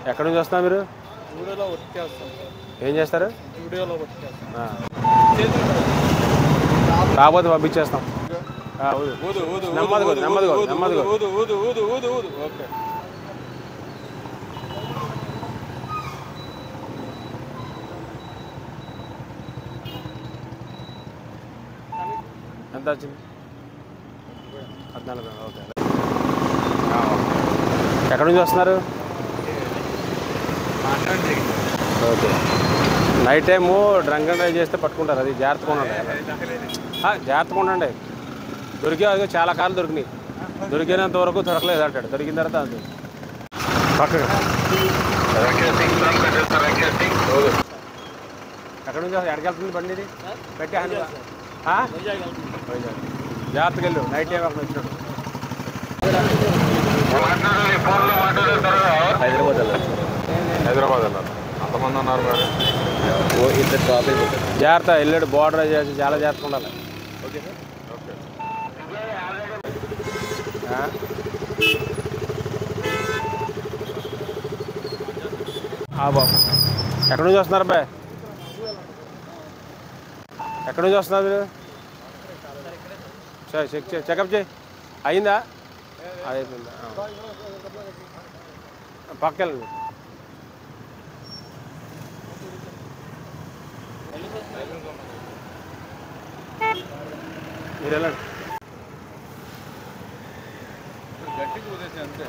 ఎక్కడి నుంచి వస్తున్నారు మీరు? జూడియోలో వర్క్ చేస్తాం సార్. ఏం చేస్తారు? జూడియోలో వర్క్ చేస్తాం. కాకపోతే పంపించేస్తాం. నెమ్మదిగా నెమ్మదిగా నెమ్మదిగా. ఓకే. ఎంత వచ్చింది? 14. ఓకే. ఎక్కడి నుంచి వస్తున్నారు? Okay. Night time drunk and drive చేస్తే పట్టుకుంటారు. అది జాగ్రత్తగా ఉండండి. జాగ్రత్తగా ఉండండి. దొరికే అది చాలా కాలం దొరికినాయి. దొరికినంత వరకు దొరకలేదు అంటాడు. దొరికిన తర్వాత అది పక్కన ఎక్కడి నుంచి ఎక్కడికి వెళ్తుంది బండి? ఇది పెట్టి జాగ్రత్తగా వెళ్ళు. నైట్ టైం అక్కడ వచ్చినట్టు. హైదరాబాద్ అన్నారు. అంతమంది ఉన్నారు మరి. జాగ్రత్త వెళ్ళాడు. బోర్డర్ చేసి చాలా జాగ్రత్తగా ఉండాలి. Okay sir. ఓకే. బాబు ఎక్కడి నుంచి వస్తున్నారు అబ్బాయి? ఎక్కడి నుంచి వస్తున్నారు మీరు? చెకప్ చేయి. అయిందా? అయిపోయిందా? పక్కకెళ్ళండి. మీరు వెళ్ళండి. గట్టిగా ఉదేశం అంతే.